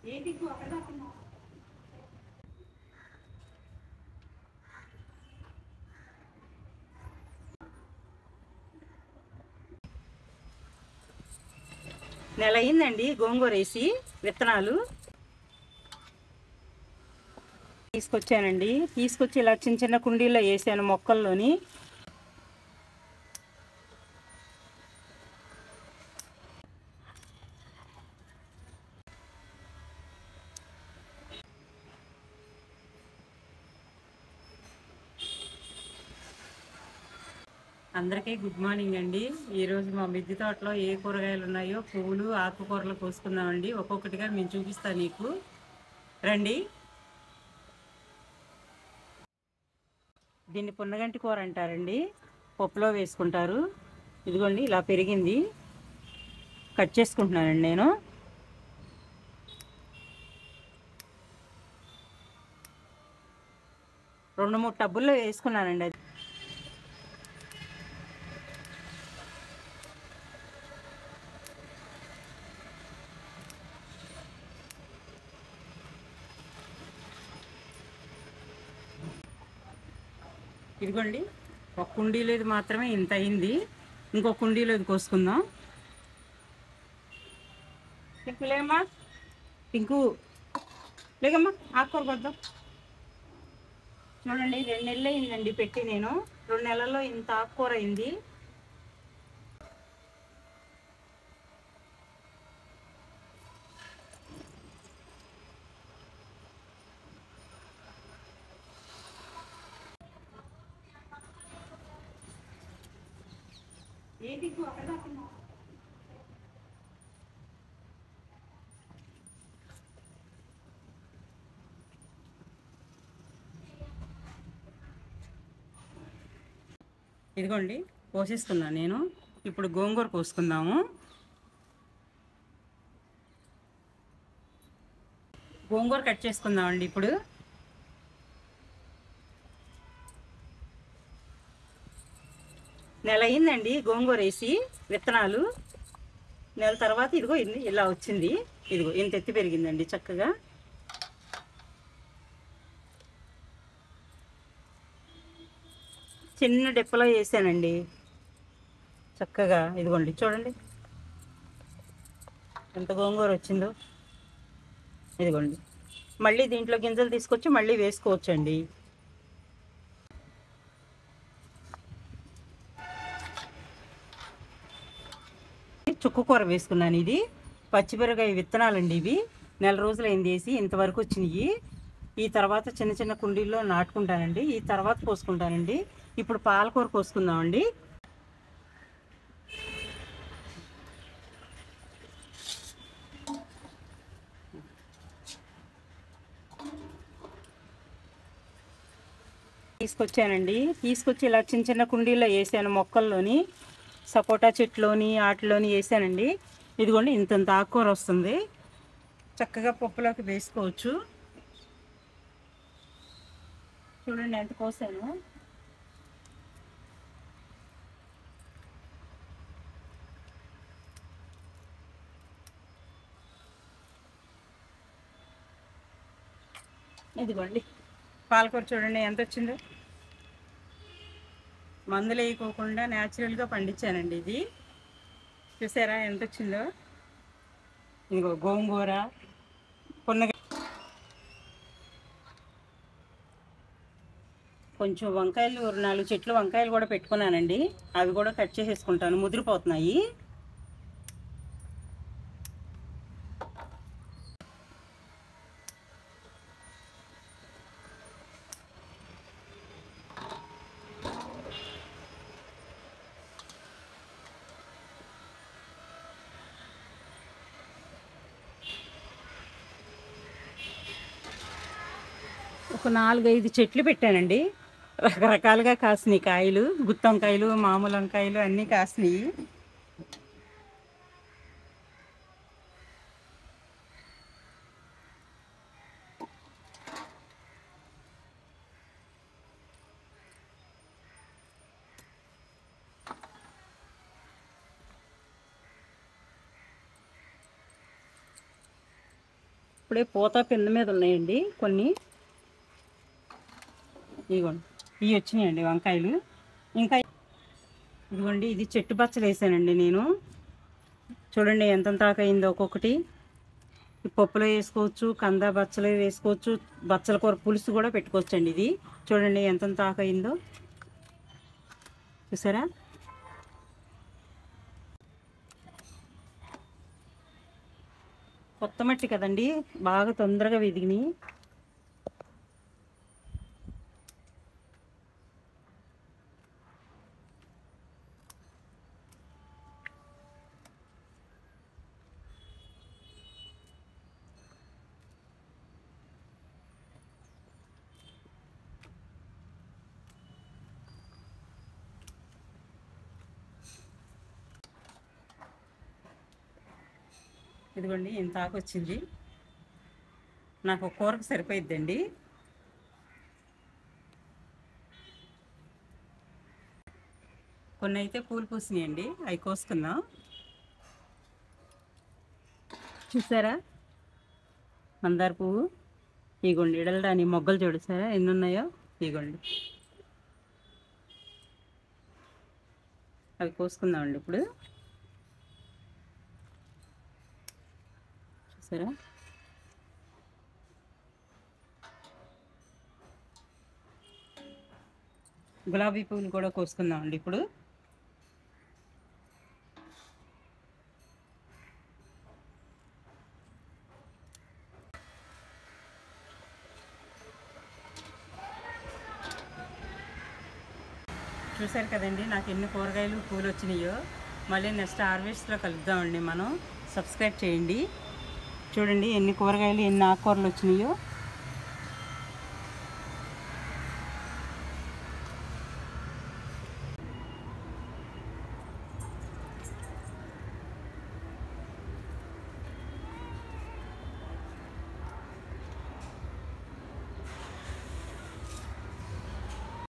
నెల అయిందండి గోంగూర వేసి విత్తనాలు తీసుకొచ్చానండి. తీసుకొచ్చి ఇలా చిన్న చిన్న కుండీల్లో వేసాను మొక్కల్లోని. అందరికీ గుడ్ మార్నింగ్ అండి. ఈరోజు మా మిద్దె తోటలో ఏ కూరగాయలు ఉన్నాయో పువ్వులు ఆకుకూరలు కోసుకుందామండి. ఒక్కొక్కటిగా మేము చూపిస్తాను నీకు, రండి. దీన్ని పున్నగంటి కూర అంటారండి, పప్పులో వేసుకుంటారు. ఇదిగోండి ఇలా పెరిగింది, కట్ చేసుకుంటున్నానండి నేను. రెండు మూడు టబ్బుల్లో వేసుకున్నానండి. అది ఇదిగోండి ఒక కుండీలోది మాత్రమే ఇంత అయింది. ఇంకో కుండీలోది కోసుకుందాం. పింకు లేమ్మా, పింకు లేకమ్మా, ఆకుకూర కొద్దాం. చూడండి 2 నెలలు అయిందండి పెట్టి నేను. 2 నెలల్లో ఇంత ఆకుకూర అయింది. ఇదిగోండి కోసేసుకున్నాను నేను. ఇప్పుడు గోంగూర కోసుకుందాము. గోంగూర కట్ చేసుకుందామండి ఇప్పుడు. నెల అయిందండి గోంగూర వేసి విత్తనాలు. నెల తర్వాత ఇదిగో ఇలా వచ్చింది. ఇదిగో ఇంత ఎత్తి పెరిగిందండి చక్కగా. చిన్న డెప్పలో వేసానండి చక్కగా. ఇదిగోండి చూడండి ఎంత గోంగూర వచ్చిందో. ఇదిగోండి మళ్ళీ దీంట్లో గింజలు తీసుకొచ్చి మళ్ళీ వేసుకోవచ్చండి. చుక్క కూర వేసుకున్నాను. ఇది పచ్చిమిరకాయ విత్తనాలండి. ఇవి నెల రోజులైంది వేసి, ఇంతవరకు వచ్చినాయి. ఈ తర్వాత చిన్న చిన్న కుండీల్లో నాటుకుంటానండి. ఈ తర్వాత కోసుకుంటానండి. ఇప్పుడు పాలకూర కోసుకుందామండి. తీసుకొచ్చి ఇలా చిన్న చిన్న కుండీల్లో వేసాను మొక్కల్లోని, సపోటా చెట్లోని వాటిలోని వేసానండి. ఇదిగోండి ఇంతంత ఆకుకూర వస్తుంది. చక్కగా పప్పులోకి వేసుకోవచ్చు. చూడండి ఎంత కోసాను. ఇదిగోండి పాలకూర చూడండి ఎంత వచ్చిందో. మందులు వేయకోకుండా న్యాచురల్గా పండించానండి. ఇది చూసారా ఎంత వచ్చిందో. ఇదిగో గోంగూర, పున్నగ, కొంచెం వంకాయలు, 4 చెట్లు వంకాయలు కూడా పెట్టుకున్నానండి. అవి కూడా కట్ చేసేసుకుంటాను, ముదిరిపోతున్నాయి. ఒక 4-5 చెట్లు పెట్టానండి. రకరకాలుగా కాసినాయి కాయలు. గుత్తి వంకాయలు, మామూలు వంకాయలు అన్నీ కాసినాయి. ఇప్పుడే పూత పింద మీద ఉన్నాయండి కొన్ని. ఇదిగోండి ఇవి వచ్చినాయండి వంకాయలు. ఇంకా ఇదిగోండి ఇది చెట్టు బచ్చలు వేసానండి నేను. చూడండి ఎంత దాకా అయిందో ఒక్కొక్కటి. పప్పులో వేసుకోవచ్చు, కంద బచ్చలు వేసుకోవచ్చు, బచ్చల కూర పులుసు కూడా పెట్టుకోవచ్చు అండి. ఇది చూడండి ఎంత దాకా అయిందో, చూసారా? కొత్త మట్టి కదండి, బాగా తొందరగా వెదిగినాయి. ఇదిగోండి ఇంత ఆకు వచ్చింది, నాకు ఒక కూరకు సరిపోయిద్దండి. కొన్ని అయితే పూలు పూసినాయండి, అవి కోసుకుందాం. చూసారా మందార పువ్వు? ఇగోండి ఇడలడాని మొగ్గలు చూడుసారా ఎన్ని ఉన్నాయో. ఇగోండి అవి కోసుకుందామండి ఇప్పుడు. చూసారా? గులాబీ పువ్వులు కూడా కోసుకుందామండి ఇప్పుడు. చూసారు కదండి నాకు ఎన్ని కూరగాయలు పూలు వచ్చినాయో. మళ్ళీ నెక్స్ట్ హార్వెస్ట్లో కలుద్దామండి మనం. సబ్స్క్రైబ్ చేయండి. చూడండి ఎన్ని కూరగాయలు ఎన్ని ఆకుకూరలు వచ్చినాయో.